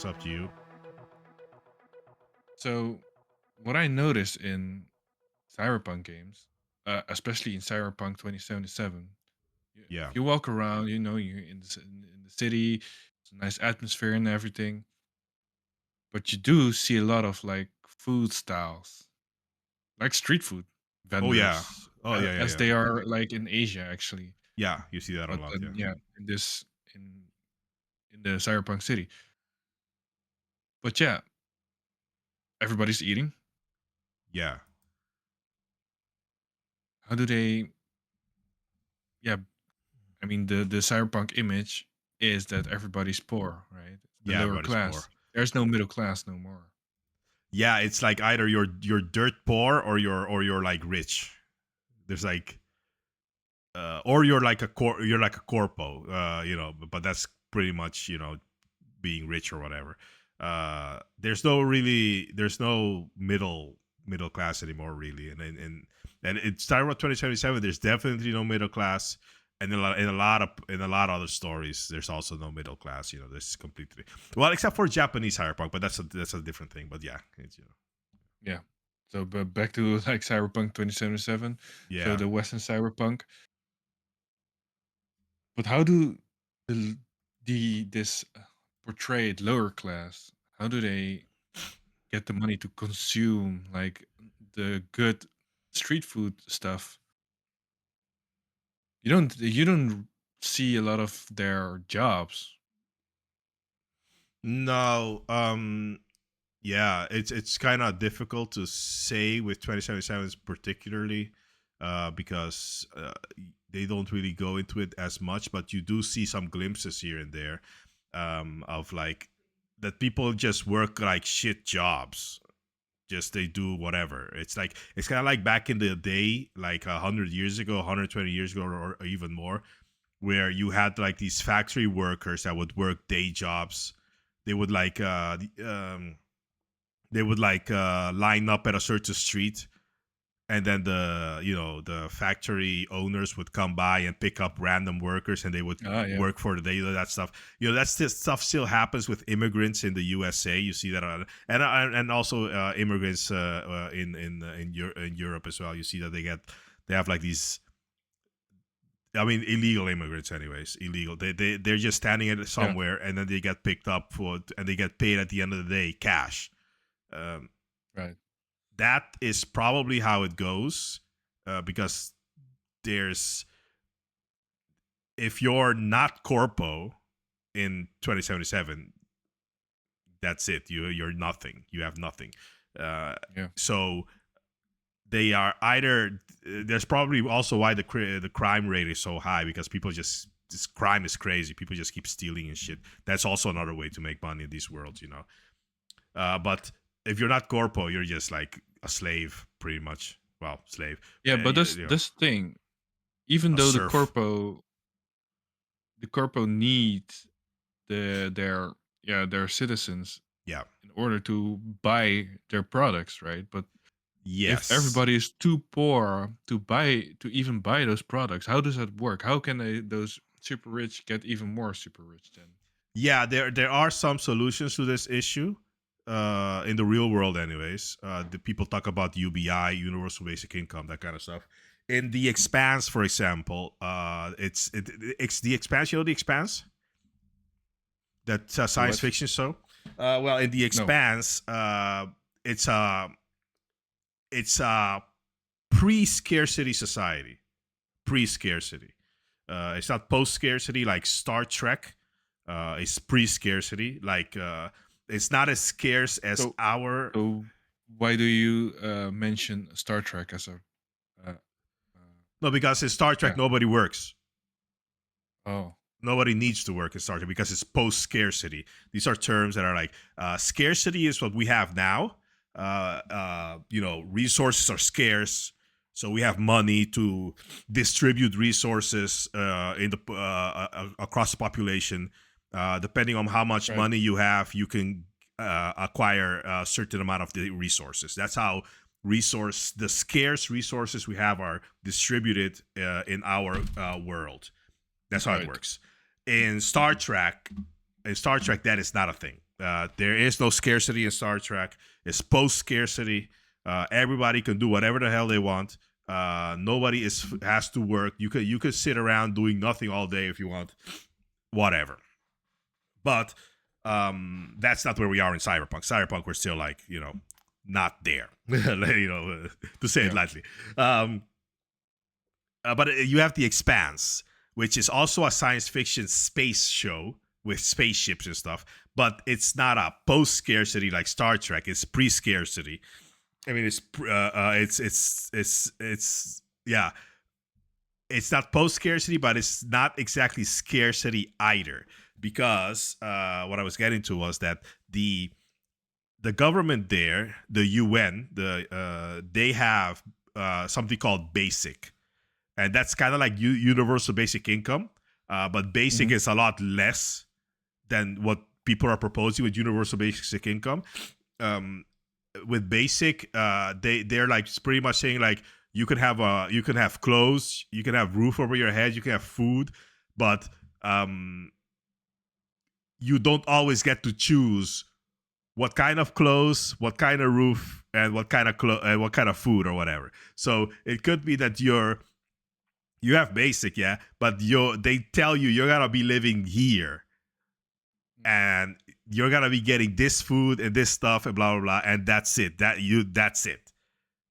It's up to you. So, what I noticed in Cyberpunk games, especially in Cyberpunk 2077, Yeah. if you walk around, you're in the city, it's a nice atmosphere and everything, but you do see a lot of like food styles, like street food Oh yeah. vendors, Oh yeah, yeah, as yeah. they are like in Asia actually. Yeah, you see that a But lot, then, yeah. yeah, in in the Cyberpunk city. But yeah, everybody's eating. Yeah. How do they? Yeah, I mean the cyberpunk image is that everybody's poor, right? The Yeah, lower everybody's poor. class. There's no middle class no more. Yeah, it's like either you're dirt poor or you're like rich. There's like or you're like a corpo, but that's pretty much, being rich or whatever. There's no middle class anymore really, and it's Cyberpunk 2077. There's definitely no middle class, and in a lot of other stories, there's also no middle class. There's completely, well, except for Japanese Cyberpunk, but that's a different thing. But yeah, it's. Yeah. So but back to like Cyberpunk 2077. So Yeah. the Western Cyberpunk. But how do the this portrayed lower class, how do they get the money to consume like the good street food stuff? You don't see a lot of their jobs. No, yeah, it's kind of difficult to say with 2077 particularly, because they don't really go into it as much, but you do see some glimpses here and there, of like that people just work like shit jobs. Just they do whatever. It's kind of like back in the day, like 100 years ago, 120 years ago, or even more, where you had like these factory workers that would work day jobs. They would like line up at a certain street, and then the factory owners would come by and pick up random workers, and they would Ah, yeah. work for the day. That stuff, that's this stuff still happens with immigrants in the USA. You see that and also immigrants in Europe as well. You see that they have like these, I mean, illegal immigrants, anyways. Illegal. They're just standing at Yeah, somewhere, and then they get picked up and they get paid at the end of the day, cash. Um, right. that is probably how it goes, because there's if you're not corpo in 2077, that's it. You're nothing. You have nothing. Uh, Yeah. so they are either. There's probably also why the crime rate is so high, because people just this crime is crazy. People just keep stealing and shit. That's also another way to make money in these worlds. But if you're not corpo, you're just like a slave, pretty much. Well, slave. Yeah, but You, this thing, even a though serf. the corpo needs their citizens Yeah. in order to buy their products, right? But if Yes. everybody is too poor to even buy those products, how does that work? How can those super rich get even more super rich then? Yeah, there are some solutions to this issue. In the real world, anyways, the people talk about UBI, universal basic income, that kind of stuff. In the Expanse, for example, it's the Expanse. You know the Expanse, that The science what? fiction show. Well, in the No. Expanse, it's a it's a pre-scarcity society. Pre-scarcity. It's not post-scarcity like Star Trek. It's pre-scarcity. Like, it's not as scarce as So our. so why do you mention Star Trek as a uh, uh, No, because in Star Trek yeah? nobody works. Oh, Nobody needs to work in Star Trek because it's post-scarcity. These are terms that are like, scarcity is what we have now. Resources are scarce, so we have money to distribute resources across the population. Depending on how much right, money you have, you can acquire a certain amount of the resources. That's how the scarce resources we have are distributed in our world. That's how it right. works. In Star Trek, that is not a thing. There is no scarcity in Star Trek. It's post scarcity. Everybody can do whatever the hell they want. Nobody has to work. You could sit around doing nothing all day if you want, whatever. But that's not where we are in Cyberpunk. Cyberpunk, we're still like, not there, to say it Yeah. lightly. Um, but you have The Expanse, which is also a science fiction space show with spaceships and stuff, but it's not a post scarcity like Star Trek. It's pre scarcity. I mean, it's yeah. It's not post scarcity, but it's not exactly scarcity either. Because what I was getting to was that the government there, the UN, they have something called basic, and that's kind of like universal basic income. But basic Mhm. is a lot less than what people are proposing with universal basic income. Um, with basic, they're like pretty much saying like you can have clothes, you can have roof over your head, you can have food, but you don't always get to choose what kind of clothes, what kind of roof, and what kind of what kind of food or whatever. So it could be that you have basic, yeah, but they tell you you're gonna be living here and you're gonna be getting this food and this stuff and blah blah blah, and that's it. That's it.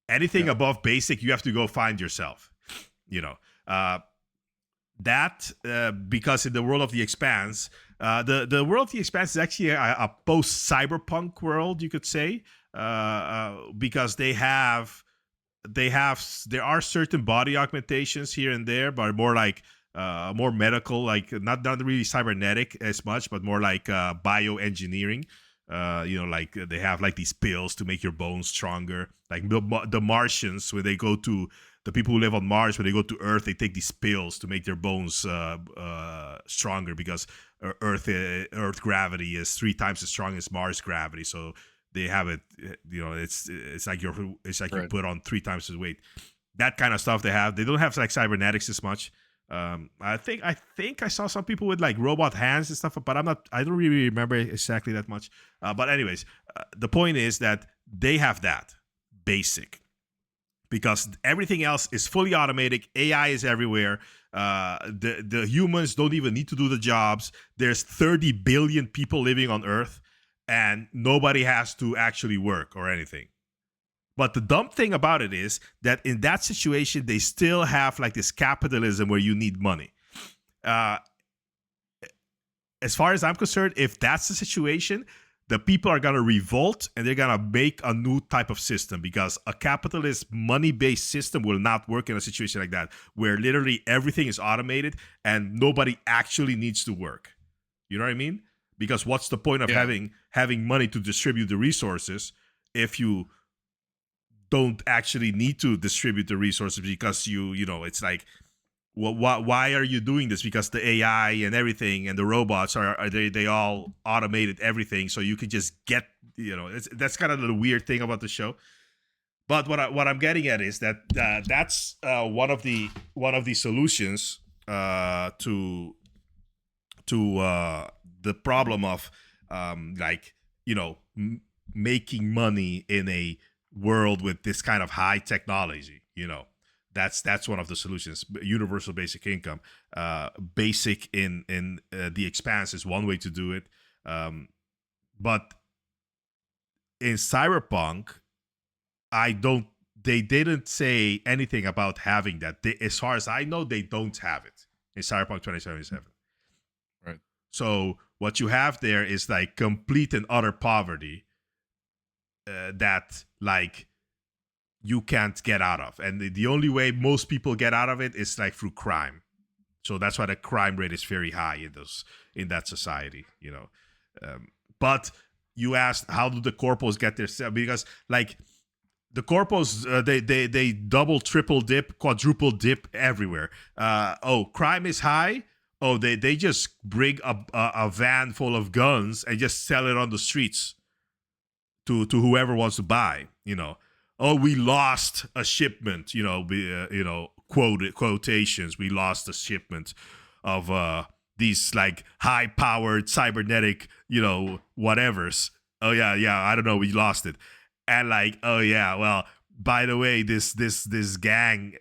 Anything Yeah. above basic, you have to go find yourself. You know. That because in the world of the Expanse, the world of the Expanse is actually a post cyberpunk world, you could say, because there are certain body augmentations here and there, but more like more medical, like not really cybernetic as much, but more like bioengineering. Like they have like these pills to make your bones stronger. Like the Martians, when they go to the people who live on Mars, when they go to Earth, they take these pills to make their bones stronger because Earth gravity is 3 times as strong as Mars gravity. So they have it. It's like you Right. put on 3 times the weight. That kind of stuff they have. They don't have like cybernetics as much. I think I saw some people with like robot hands and stuff, but I don't really remember exactly that much. But anyways, the point is that they have that basic because everything else is fully automated. AI is everywhere. The humans don't even need to do the jobs. There's 30 billion people living on Earth, and nobody has to actually work or anything. But the dumb thing about it is that in that situation, they still have like this capitalism where you need money. Uh, as far as I'm concerned, if that's the situation, the people are going to revolt and they're going to make a new type of system because a capitalist money based system will not work in a situation like that where literally everything is automated and nobody actually needs to work. You know what I mean? Because what's the point of Yeah. having money to distribute the resources if you don't actually need to distribute the resources because it's like, well, why are you doing this? Because the AI and everything and the robots are they all automated everything, so you could just get that's kind of the weird thing about the show. But what I'm getting at is that that's one of the solutions to the problem of like making money in a world with this kind of high technology. That's one of the solutions. Universal basic income, basic in the Expanse is one way to do it, but in Cyberpunk, I don't. They didn't say anything about having that. As far as I know, they don't have it in Cyberpunk 2077. Right. So what you have there is like complete and utter poverty that like you can't get out of, and the only way most people get out of it is like through crime. So that's why the crime rate is very high in that society. Um, but you asked how do the corpos get their because like the corpos they double triple dip quadruple dip everywhere. Crime is high. They just bring a van full of guns and just sell it on the streets to whoever wants to buy. We lost a shipment. Quotations. We lost a shipment of these like high powered cybernetic, whatevers. Oh yeah, yeah, I don't know, we lost it. And like, oh yeah, well, by the way, this gang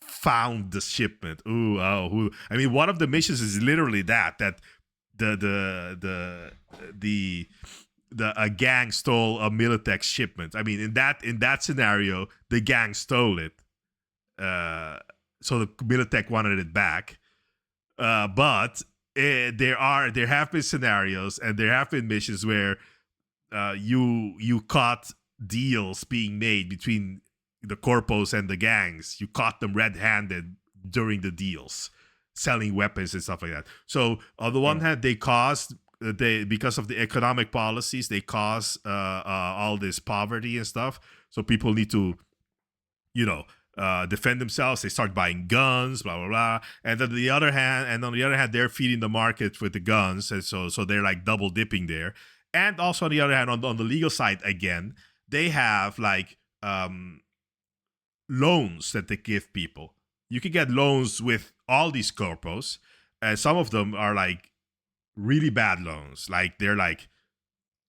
found the shipment. Ooh, oh, who? I mean, one of the missions is literally that the the a gang stole a Militech shipment. I mean, in that scenario, the gang stole it. So the Militech wanted it back. But there have been scenarios and there have been missions where you caught deals being made between the corpos and the gangs. You caught them red-handed during the deals, selling weapons and stuff like that. So on the one Oh, hand, they caused they because of the economic policies, they cause all this poverty and stuff. So people need to, you know, defend themselves. They start buying guns, blah blah blah. And then on the other hand, they're feeding the market with the guns, and so they're like double dipping there. And also on the other hand, on the legal side again, they have like loans that they give people. You can get loans with all these corpos, and some of them are like really bad loans. Like they're like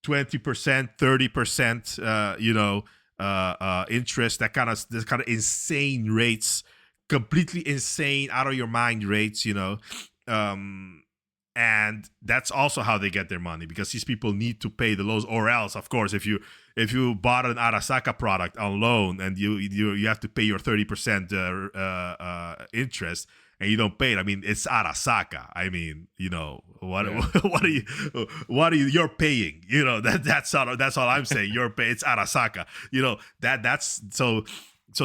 20%, 30%, interest. That kind of insane rates, completely insane, out of your mind rates. Um, and that's also how they get their money because these people need to pay the loans, or else, of course, if you bought an Arasaka product on loan and you have to pay your 30% interest and you don't pay it. I mean, it's Arasaka. I mean, what yeah. you're paying. That's all I'm saying. You're pay. It's Arasaka. That's so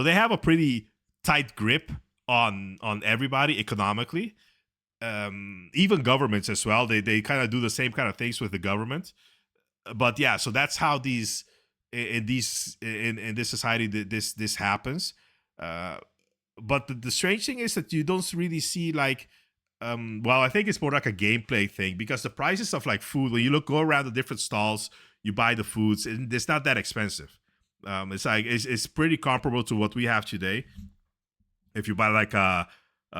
they have a pretty tight grip on everybody economically. Even governments as well. They kind of do the same kind of things with the government. But yeah, so that's how in this society this happens. Uh, but the strange thing is that you don't really see like well, I think it's more like a gameplay thing because the prices of like food, when you go around the different stalls, you buy the foods, and it's not that expensive. It's like it's pretty comparable to what we have today. If you buy like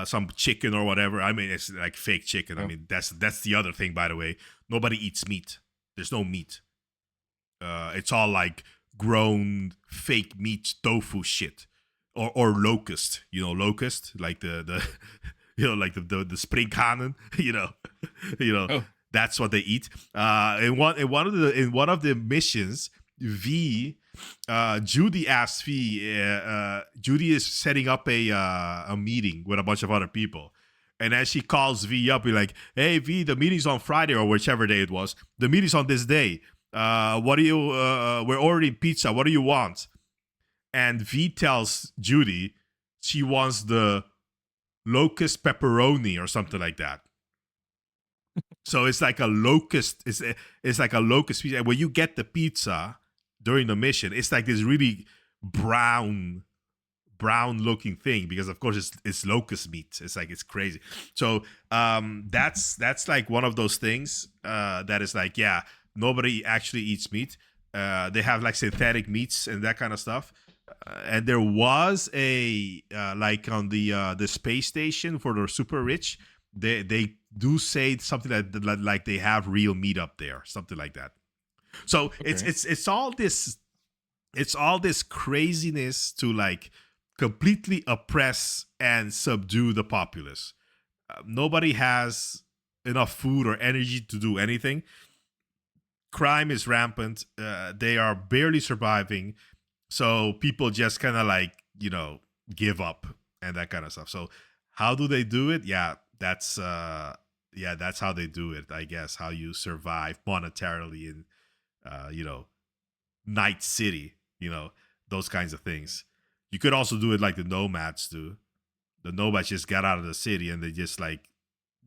some chicken or whatever, I mean it's like fake chicken. I Oh, mean that's the other thing, by the way. Nobody eats meat. There's no meat. It's all like grown fake meat tofu shit, or locust. Locust like the like the springhanen. you know oh, that's what they eat. In one of the missions, V. Judy asks V. Judy is setting up a meeting with a bunch of other people, and as she calls V up, be like, "Hey V, the meeting's on Friday or whichever day it was. The meeting's on this day. What do you? We're ordering pizza. What do you want?" And V tells Judy she wants the locust pepperoni or something like that. So it's like a locust. It's like a locust pizza. And when you get the pizza during the mission, it's like this really brown looking thing because of course it's locust meat. It's like it's crazy. So that's like one of those things that is like, yeah, nobody actually eats meat. They have like synthetic meats and that kind of stuff. And there was a like on the space station for the super rich, they do say something like they have real meat up there, something like that. So it's okay. it's it's all this it's all this craziness to like completely oppress and subdue the populace. Nobody has enough food or energy to do anything. Crime is rampant. They are barely surviving. So people just kind of like, give up and that kind of stuff. So how do they do it? That's how they do it, I guess. How you survive monetarily in Night City, those kinds of things. You could also do it like the nomads do. The nomads just get out of the city and they just like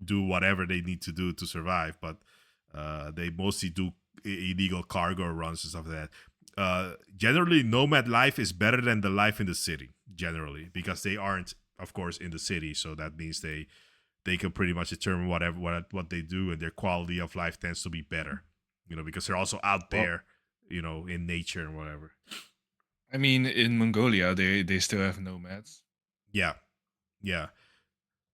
do whatever they need to do to survive, but they mostly do illegal cargo runs and stuff like that. Generally, nomad life is better than the life in the city, generally, because they aren't, of course, in the city. So that means they can pretty much determine what they do, and their quality of life tends to be better. Because they're also out Well, there, in nature and whatever. I mean, in Mongolia, they still have nomads. Yeah, yeah.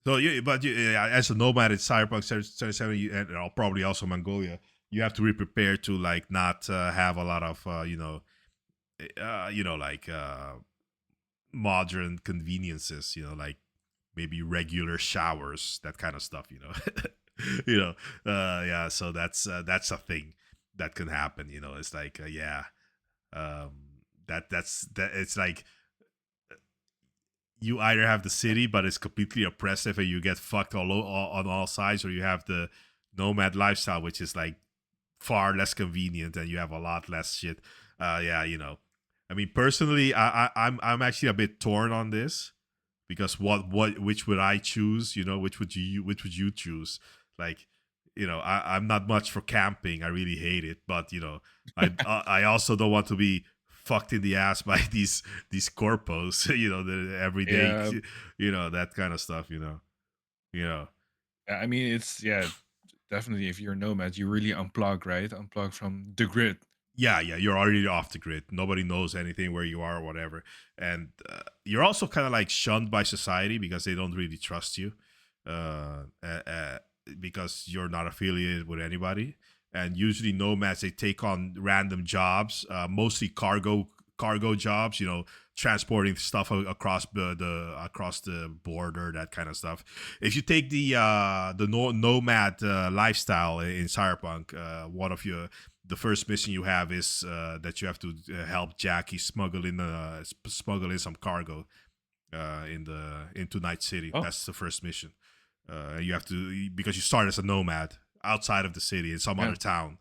So yeah, as a nomad in Cyberpunk 77, and probably also Mongolia, you have to be prepared to like not have a lot of like modern conveniences. Like maybe regular showers, that kind of stuff. you know. Yeah. So that's a thing that can happen. It's like yeah. That it's like you either have the city, but it's completely oppressive and you get fucked on all sides, or you have the nomad lifestyle, which is like far less convenient and you have a lot less shit. Yeah, I mean, personally, I'm actually a bit torn on this because which would I choose? Which would you choose? Like, I'm not much for camping. I really hate it, but I also don't want to be fucked in the ass by these corpos. The everyday, Yeah, that kind of stuff. You know. I mean, it's yeah, definitely. If you're a nomad, you really unplug, right? Unplug from the grid. Yeah, you're already off the grid. Nobody knows anything where you are or whatever, and you're also kind of like shunned by society because they don't really trust you, uh, uh, uh, because you're not affiliated with anybody. And usually, nomads they take on random jobs, mostly cargo jobs. Transporting stuff across the border, that kind of stuff. If you take the nomad lifestyle in Cyberpunk, one of your the first mission you have is that you have to help Jackie smuggle in some cargo into Night City. Oh, That's the first mission. You have to because you start as a nomad outside of the city in some yeah. other town,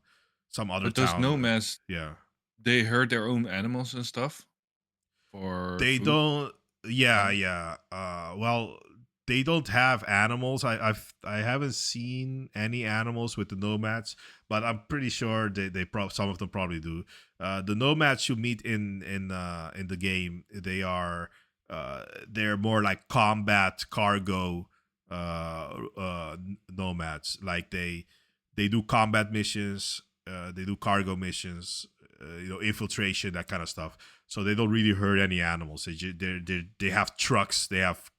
some other But those town. nomads, Yeah, they herd their own animals and stuff for they food. don't. Yeah, No. yeah. Well, they don't have animals. I haven't seen any animals with the nomads, but I'm pretty sure some of them probably do. The nomads you meet in the game, they're more like combat cargo nomads. Like they do combat missions, they do cargo missions, infiltration, that kind of stuff. So they don't really hurt any animals. They have trucks, they have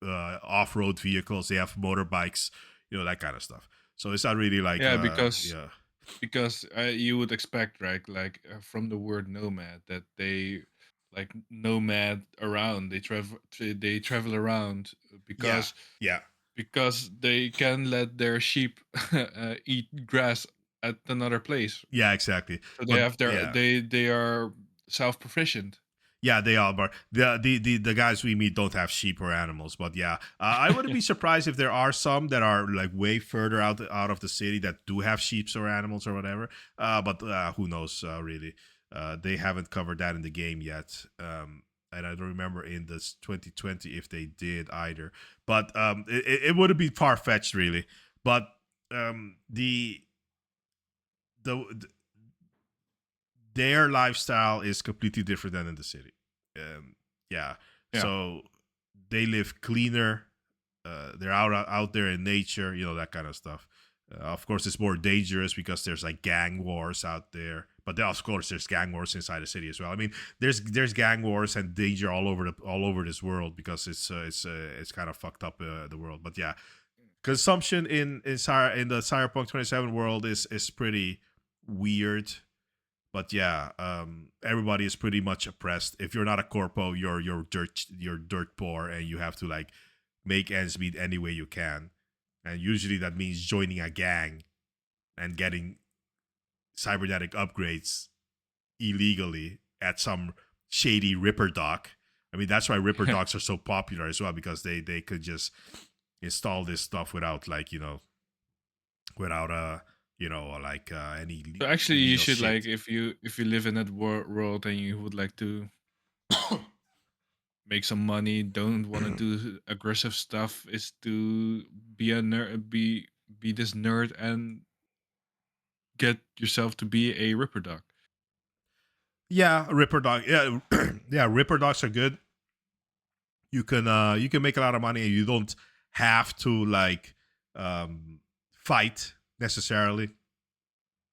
off-road vehicles, they have motorbikes, that kind of stuff. So it's not really like Yeah, because yeah. you would expect, right, like from the word nomad, that they like nomad around. They travel around Yeah, because yeah, they can let their sheep eat grass at another place. yeah, exactly. So they But have their yeah, they are self-proficient. yeah, they are. But the guys we meet don't have sheep or animals. But yeah, I wouldn't be surprised if there are some that are like way further out of the city that do have sheep or animals or whatever. But who knows? Really, they haven't covered that in the game yet. And I don't remember in this 2020 if they did either. But it wouldn't be far fetched, really. But the their lifestyle is completely different than in the city. Yeah, Yeah. so they live cleaner. They're out there in nature, that kind of stuff. Of course, it's more dangerous because there's like gang wars out there. But then, of course, there's gang wars inside the city as well. I mean, there's gang wars and danger all over this world because it's kind of fucked up the world. But yeah, consumption in the Cyberpunk 27 world is pretty weird. But yeah, everybody is pretty much oppressed. If you're not a corpo, you're dirt poor, and you have to like make ends meet any way you can. And usually that means joining a gang and getting cybernetic upgrades illegally at some shady Ripper dock. I mean, that's why Ripper docks are so popular as well, because they could just install this stuff without like without like any So actually, you illegal should like shit. if you live in that world and you would like to make some money, don't want to do aggressive stuff, is to be a nerd, be this nerd and get yourself to be a Ripper Duck. Yeah, Ripper dog. Yeah, yeah, Ripper dogs are good. You can make a lot of money and you don't have to like fight necessarily.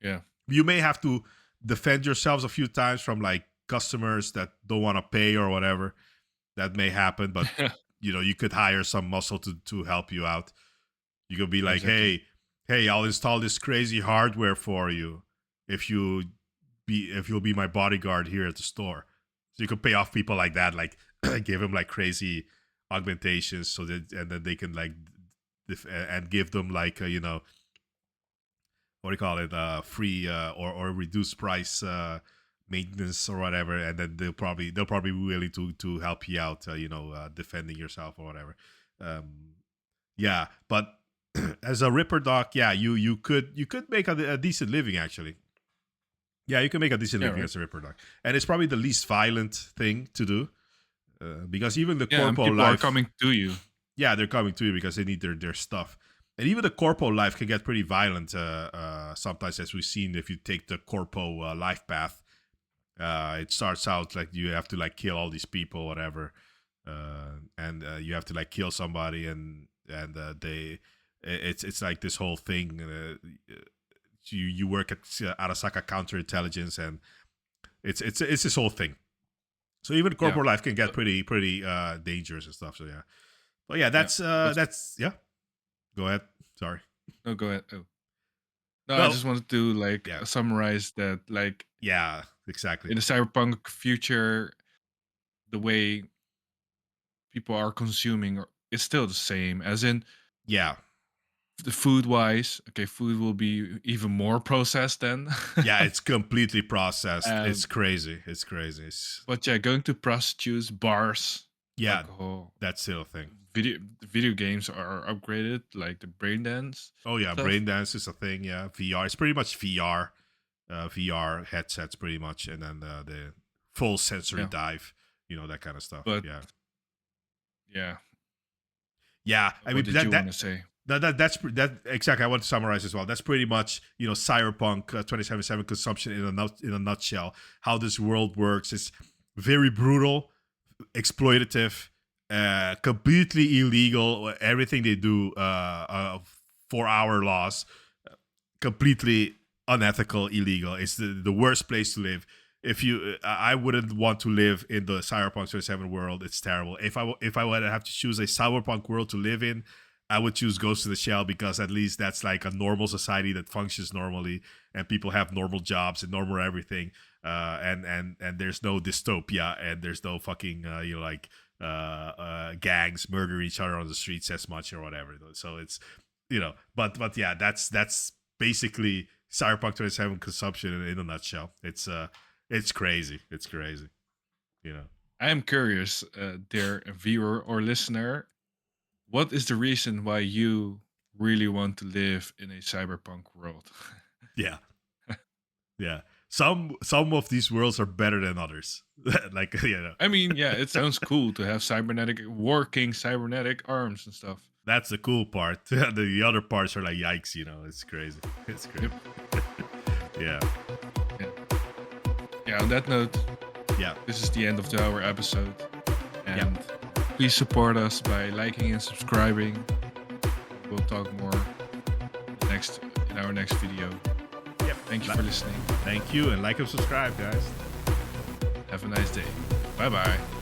Yeah. You may have to defend yourselves a few times from like customers that don't want to pay or whatever. That may happen, but you could hire some muscle to help you out. You could be Yeah, like, exactly. hey, I'll install this crazy hardware for you if you'll be my bodyguard here at the store. So you could pay off people like that, like give them like crazy augmentations, so that and then they can like and give them like what do you call it, free or reduced price maintenance or whatever, and then they'll probably be willing to help you out, defending yourself or whatever. Yeah, but as a Ripper doc, yeah, you could make a decent living actually. Yeah, you can make a decent Yeah, living right. as a Ripper doc, and it's probably the least violent thing to do, because even the Yeah, and corpo people are life, coming to you. yeah, they're coming to you because they need their stuff. And even the corpo life can get pretty violent sometimes, as we've seen. If you take the corpo life path, it starts out like you have to like kill all these people, whatever, and you have to like kill somebody, and it's like this whole thing. You work at Arasaka counterintelligence, and it's this whole thing. So even Yeah. corpo life can get Uh, pretty dangerous and stuff. So yeah, but yeah, yeah. But that's yeah. Go ahead. Sorry. no, go ahead. Oh. No, I No. just wanted to Yeah. summarize that Yeah. Exactly. in the cyberpunk future, the way people are consuming is still the same. As in Yeah. the food wise, okay, food will be even more processed then. Yeah. It's completely processed. um, It's crazy. It's crazy. It's, but yeah, going to prostitutes, bars, yeah. alcohol, That's still a thing. video games are upgraded, like the brain dance Oh yeah. stuff. Brain dance is a thing. Yeah. VR. It's pretty much VR. VR headsets, pretty much, and then the full sensory Yeah, dive. That kind of stuff. but Yeah. yeah, Yeah. I what mean did you want to say? that exactly. I want to summarize as well. That's pretty much Cyberpunk 2077 consumption in a nutshell. How this world works. It's very brutal, exploitative, completely illegal. Everything they do, for our laws, completely unethical, illegal. It's the worst place to live. If you, I wouldn't want to live in the Cyberpunk 27 world. It's terrible. If I would have to choose a Cyberpunk world to live in, I would choose Ghost of the Shell, because at least that's like a normal society that functions normally, and people have normal jobs and normal everything. And there's no dystopia, and there's no fucking gangs murder each other on the streets as much or whatever. So it's but yeah, that's basically Cyberpunk 27 consumption in a nutshell. It's crazy. It's crazy. You know. I am curious, dear viewer or listener, what is the reason why you really want to live in a cyberpunk world? Yeah. Yeah. Some of these worlds are better than others. Like I mean, yeah, it sounds cool to have working cybernetic arms and stuff. that's the cool part. The other parts are like yikes. It's crazy. It's crazy. Yep. Yeah. Yeah. Yeah. On that note, Yeah. this is the end of our episode, Yeah. and please support us by liking and subscribing. We'll talk more next in our next video. Yep. Thank you for listening. Thank you, and like and subscribe, guys. Have a nice day. Bye bye.